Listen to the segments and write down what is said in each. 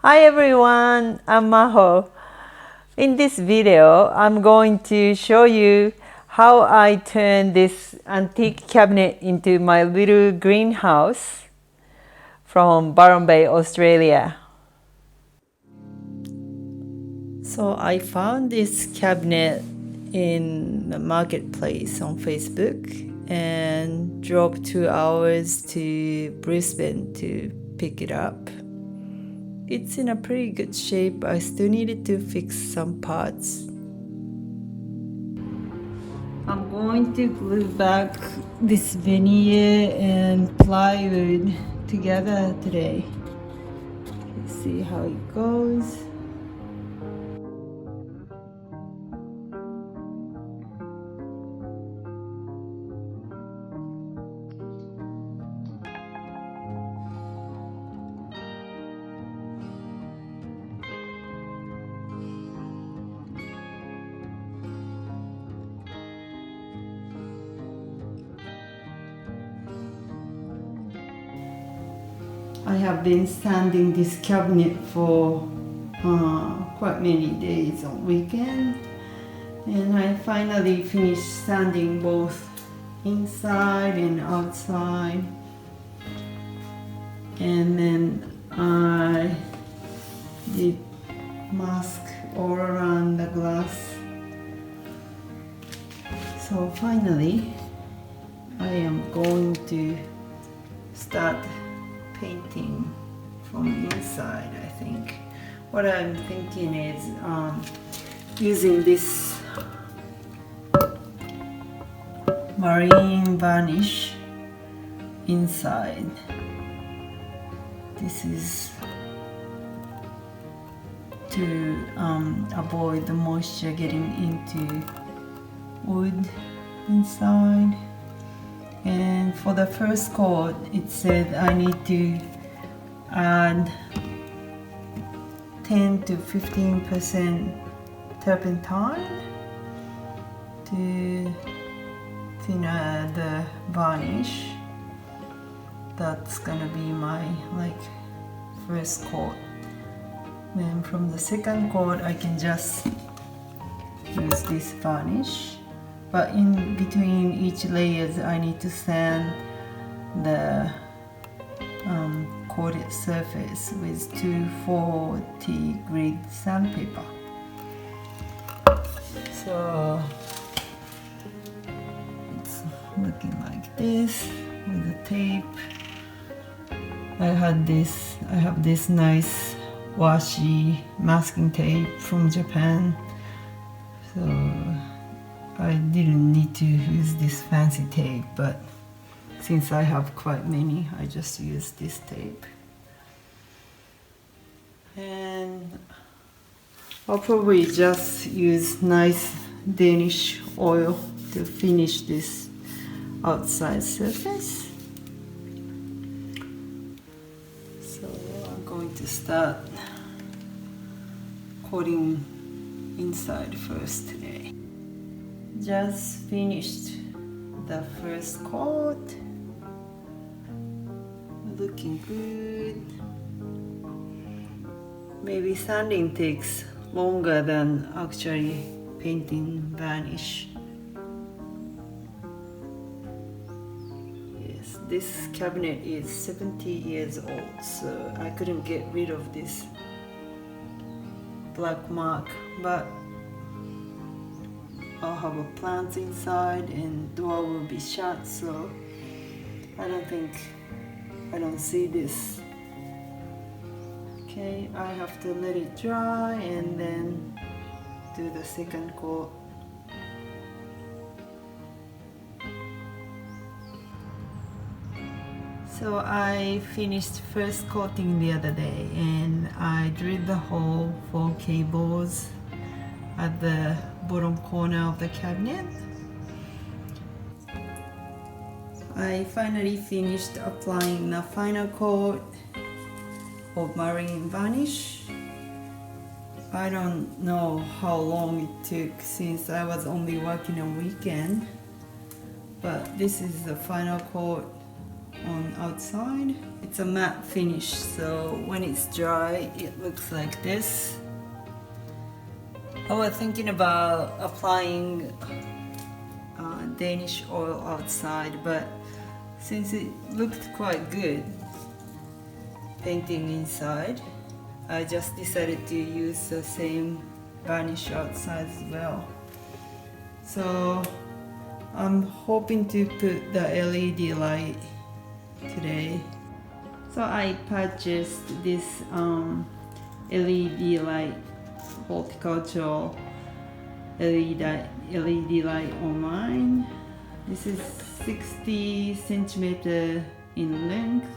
Hi everyone, I'm Maho. In this video, I'm going to show you how I turned this antique cabinet into my little greenhouse from Byron Bay, Australia. So I found this cabinet in the marketplace on Facebook and drove 2 hours to Brisbane to pick it up. It's in a pretty good shape. I still needed to fix some parts. I'm going to glue back this veneer and plywood together today. Let's see how it goes. I have been sanding this cabinet for quite many days on weekend, and I finally finished sanding both inside and outside, and then I did mask all around the glass. So finally I am going to start painting from inside. I think what I'm thinking is using this marine varnish inside. This is to avoid the moisture getting into wood inside. And for the first coat, it said I need to add 10 to 15% turpentine to thinner the varnish. That's gonna be my first coat. Then from the second coat, I can just use this varnish. But in between each layers, I need to sand the coated surface with 240 grit sandpaper. So it's looking like this with the tape. I have this nice washi masking tape from Japan. So I didn't need to use this fancy tape, but since I have quite many, I just use this tape. And I'll probably just use nice Danish oil to finish this outside surface. So I'm going to start coating inside first today. Just finished the first coat. Looking good. Maybe sanding takes longer than actually painting varnish. Yes, this cabinet is 70 years old, so I couldn't get rid of this black mark, but I'll have a plant inside and door will be shut, so I don't see this. Okay, I have to let it dry and then do the second coat. So I finished first coating the other day and I drilled the hole for cables at the bottom corner of the cabinet. I finally finished applying the final coat of marine varnish. I don't know how long it took since I was only working on weekend, but this is the final coat on outside. It's a matte finish, so when it's dry it looks like this. I was thinking about applying Danish oil outside, but since it looked quite good painting inside, I just decided to use the same varnish outside as well. So I'm hoping to put the LED light today. So I purchased this LED light, horticultural LED light online. This is 60 centimeter in length,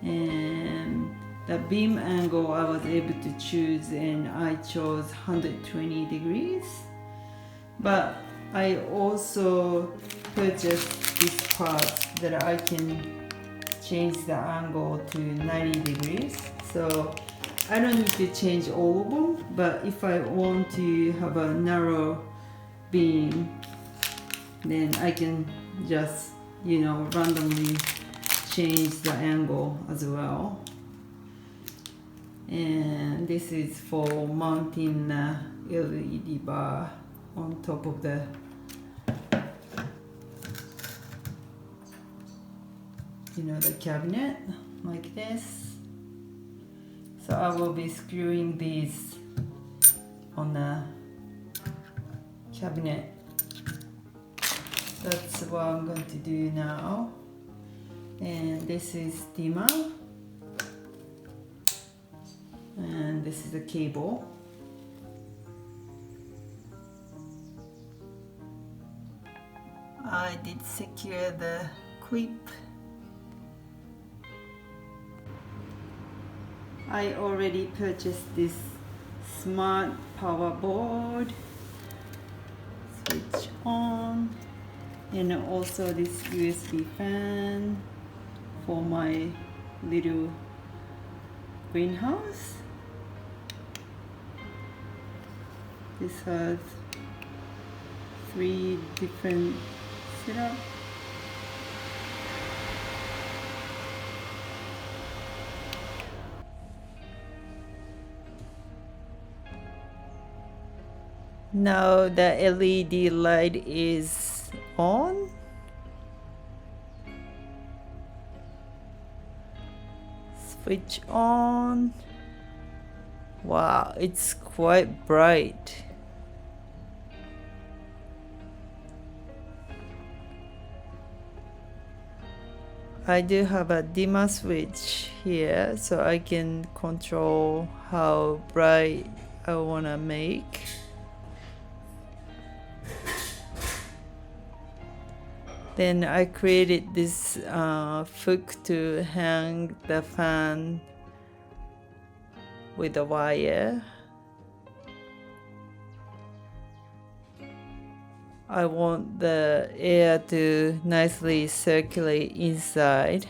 and the beam angle I was able to choose, and I chose 120 degrees. But I also purchased this part that I can change the angle to 90 degrees. So I don't need to change all of them, but if I want to have a narrow beam, then I can just, randomly change the angle as well. And this is for mounting the LED bar on top of the the cabinet like this. So I will be screwing these on the cabinet. That's what I'm going to do now. And this is dimmer, and this is the cable. I did secure the clip. I already purchased this smart power board, switch on, and also this USB fan for my little greenhouse. This has 3 different setups. Now the LED light is on. Switch on. Wow, it's quite bright. I do have a dimmer switch here, so I can control how bright I want to make. Then I created this hook to hang the fan with a wire. I want the air to nicely circulate inside.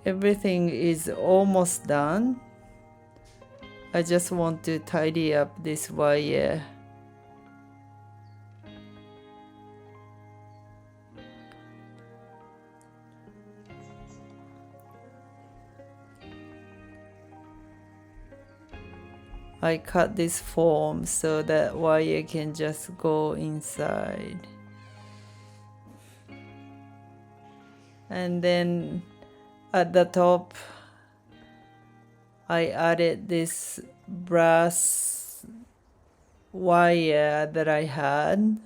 Everything is almost done. I just want to tidy up this wire. I cut this form so that wire can just go inside. And then at the top, I added this brass wire that I had,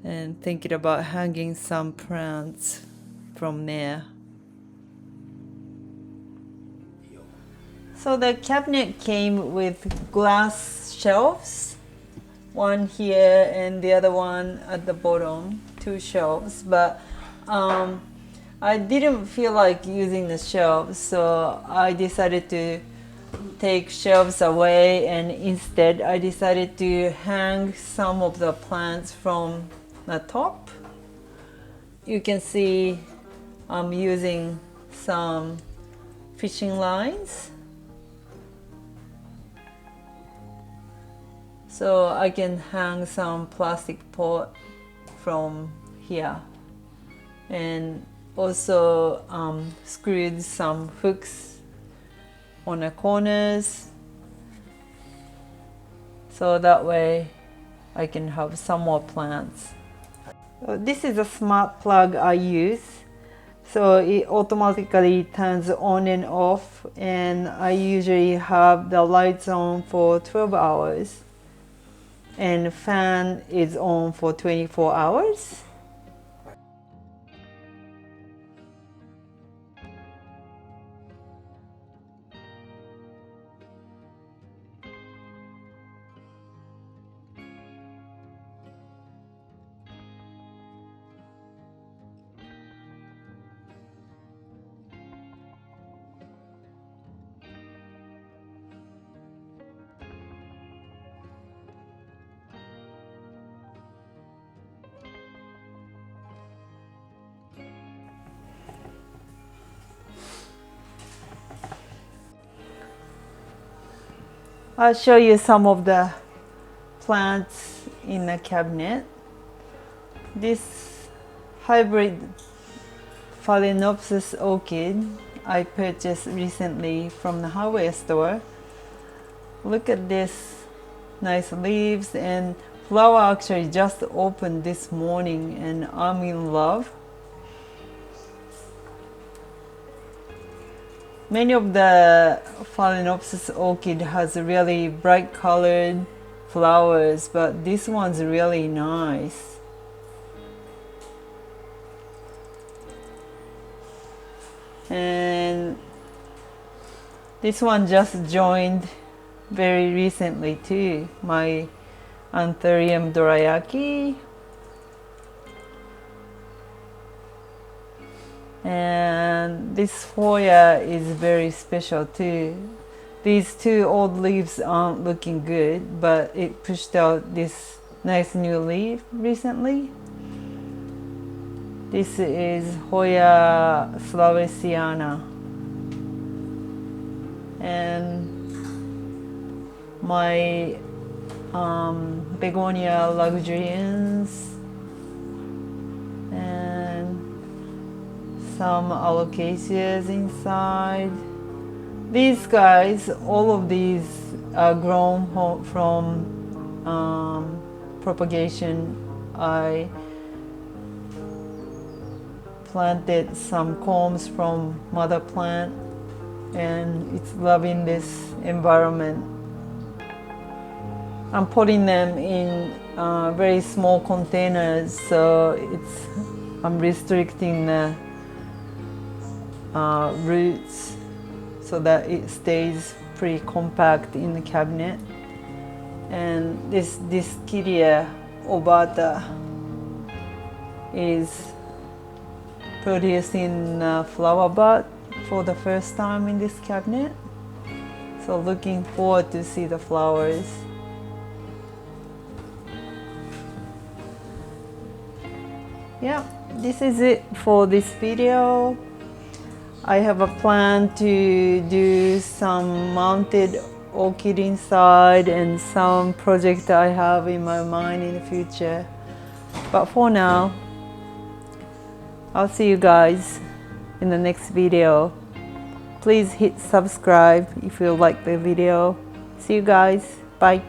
and thinking about hanging some plants from there. So the cabinet came with glass shelves, one here and the other one at the bottom, 2 shelves, but I didn't feel like using the shelves, so I decided to take shelves away, and instead I decided to hang some of the plants from the top. You can see I'm using some fishing lines. So I can hang some plastic pot from here, and also screwed some hooks on the corners, so that way I can have some more plants. This is a smart plug I use, so it automatically turns on and off, and I usually have the lights on for 12 hours and fan is on for 24 hours. I'll show you some of the plants in the cabinet. This hybrid Phalaenopsis orchid I purchased recently from the hardware store. Look at this nice leaves, and flower actually just opened this morning and I'm in love. Many of the Phalaenopsis orchid has really bright colored flowers, but this one's really nice. And this one just joined very recently too, my Anthurium dorayaki. And this Hoya is very special too. These two old leaves aren't looking good, but it pushed out this nice new leaf recently. This is Hoya floresiana. And my Begonia luxurians, and some alocasias inside. These guys, all of these are grown from propagation. I planted some culms from mother plant, and it's loving this environment. I'm putting them in very small containers, so I'm restricting the roots so that it stays pretty compact in the cabinet. And this Kyria ovata is producing a flower bud for the first time in this cabinet, so looking forward to see the flowers. Yeah, this is it for this video. I have a plan to do some mounted orchid inside and some project I have in my mind in the future. But for now, I'll see you guys in the next video. Please hit subscribe if you like the video. See you guys. Bye.